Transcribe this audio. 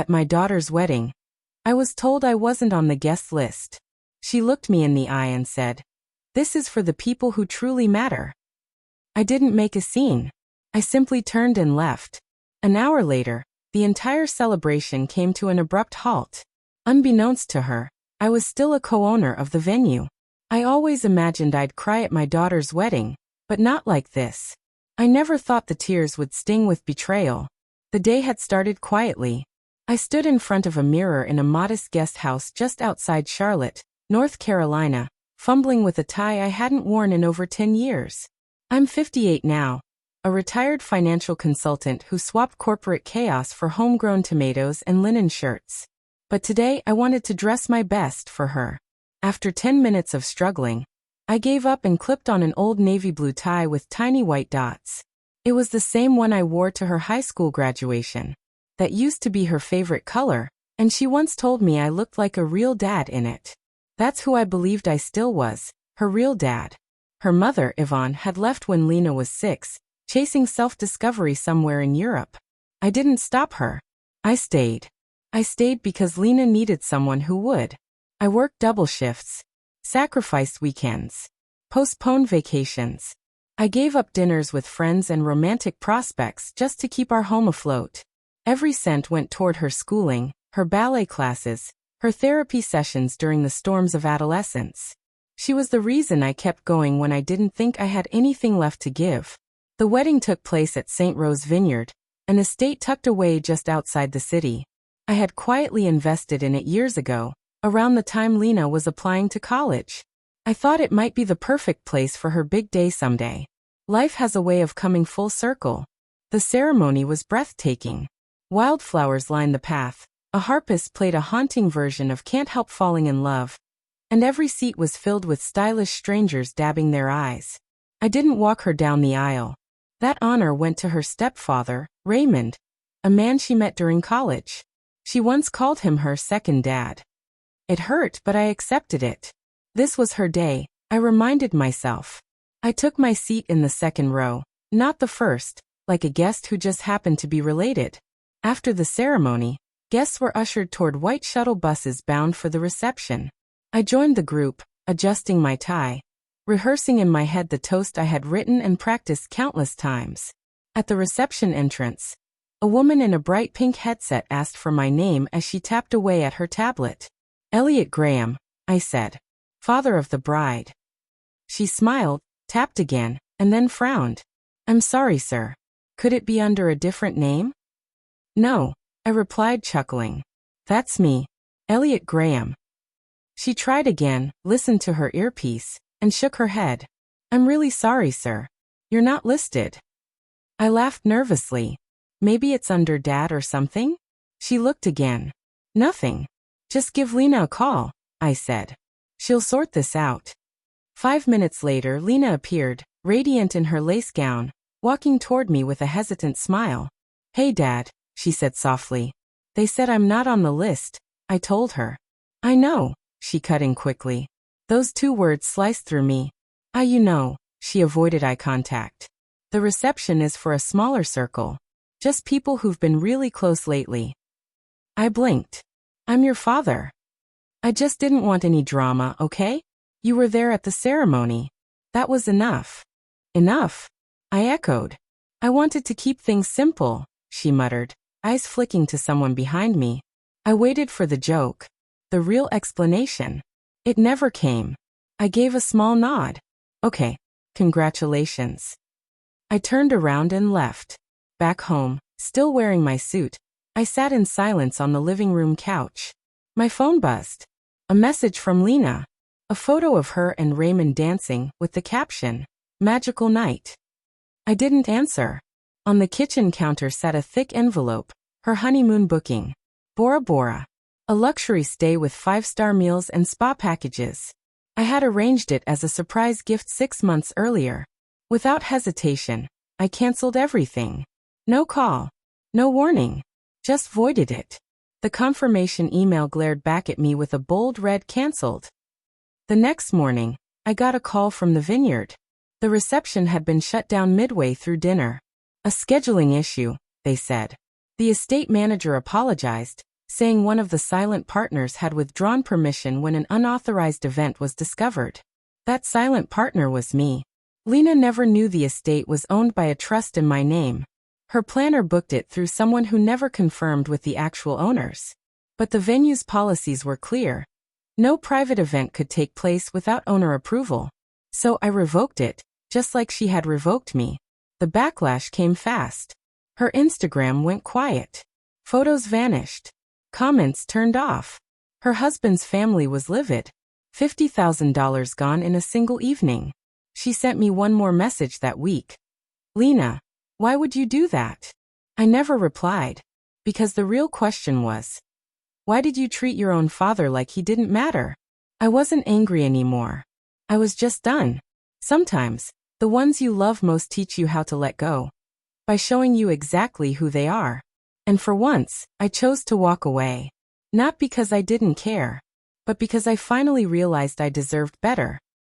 At my daughter's wedding, I was told I wasn't on the guest list. She looked me in the eye and said, "This is for the people who truly matter." I didn't make a scene. I simply turned and left. An hour later, the entire celebration came to an abrupt halt. Unbeknownst to her, I was still a co-owner of the venue. I always imagined I'd cry at my daughter's wedding, but not like this. I never thought the tears would sting with betrayal. The day had started quietly. I stood in front of a mirror in a modest guest house just outside Charlotte, North Carolina, fumbling with a tie I hadn't worn in over 10 years. I'm 58 now, a retired financial consultant who swapped corporate chaos for homegrown tomatoes and linen shirts. But today I wanted to dress my best for her. After 10 minutes of struggling, I gave up and clipped on an old navy blue tie with tiny white dots. It was the same one I wore to her high school graduation. That used to be her favorite color, and she once told me I looked like a real dad in it. That's who I believed I still was, her real dad. Her mother, Yvonne, had left when Lena was 6, chasing self-discovery somewhere in Europe. I didn't stop her. I stayed. I stayed because Lena needed someone who would. I worked double shifts, sacrificed weekends, postponed vacations. I gave up dinners with friends and romantic prospects just to keep our home afloat. Every cent went toward her schooling, her ballet classes, her therapy sessions during the storms of adolescence. She was the reason I kept going when I didn't think I had anything left to give. The wedding took place at St. Rose Vineyard, an estate tucked away just outside the city. I had quietly invested in it years ago, around the time Lena was applying to college. I thought it might be the perfect place for her big day someday. Life has a way of coming full circle. The ceremony was breathtaking. Wildflowers lined the path, a harpist played a haunting version of Can't Help Falling in Love, and every seat was filled with stylish strangers dabbing their eyes. I didn't walk her down the aisle. That honor went to her stepfather, Raymond, a man she met during college. She once called him her second dad. It hurt, but I accepted it. This was her day, I reminded myself. I took my seat in the second row, not the first, like a guest who just happened to be related. After the ceremony, guests were ushered toward white shuttle buses bound for the reception. I joined the group, adjusting my tie, rehearsing in my head the toast I had written and practiced countless times. At the reception entrance, a woman in a bright pink headset asked for my name as she tapped away at her tablet. "Elliot Graham," I said. "Father of the bride." She smiled, tapped again, and then frowned. "I'm sorry, sir. Could it be under a different name?" "No," I replied, chuckling. "That's me, Elliot Graham." She tried again, listened to her earpiece, and shook her head. "I'm really sorry, sir. You're not listed." I laughed nervously. "Maybe it's under Dad or something?" She looked again. "Nothing. Just give Lena a call," I said. "She'll sort this out." 5 minutes later, Lena appeared, radiant in her lace gown, walking toward me with a hesitant smile. "Hey, Dad," she said softly. "They said I'm not on the list," I told her. "I know," she cut in quickly. Those 2 words sliced through me. You know," she avoided eye contact. "The reception is for a smaller circle. Just people who've been really close lately." I blinked. "I'm your father. I just didn't want any drama, okay? You were there at the ceremony. That was enough." "Enough?" I echoed. "I wanted to keep things simple," she muttered, eyes flicking to someone behind me. I waited for the joke, the real explanation. It never came. I gave a small nod. "Okay, congratulations." I turned around and left. Back home, still wearing my suit, I sat in silence on the living room couch. My phone buzzed. A message from Lena. A photo of her and Raymond dancing, with the caption, "Magical night." I didn't answer. On the kitchen counter sat a thick envelope, her honeymoon booking. Bora Bora. A luxury stay with 5-star meals and spa packages. I had arranged it as a surprise gift 6 months earlier. Without hesitation, I canceled everything. No call. No warning. Just voided it. The confirmation email glared back at me with a bold red "canceled." The next morning, I got a call from the vineyard. The reception had been shut down midway through dinner. A scheduling issue, they said. The estate manager apologized, saying one of the silent partners had withdrawn permission when an unauthorized event was discovered. That silent partner was me. Lena never knew the estate was owned by a trust in my name. Her planner booked it through someone who never confirmed with the actual owners. But the venue's policies were clear. No private event could take place without owner approval. So I revoked it, just like she had revoked me. The backlash came fast. Her Instagram went quiet. Photos vanished. Comments turned off. Her husband's family was livid. $50,000 gone in a single evening. She sent me one more message that week. Lena, why would you do that? I never replied. Because the real question was, why did you treat your own father like he didn't matter? I wasn't angry anymore. I was just done. Sometimes, the ones you love most teach you how to let go. By showing you exactly who they are. And for once, I chose to walk away. Not because I didn't care, but because I finally realized I deserved better.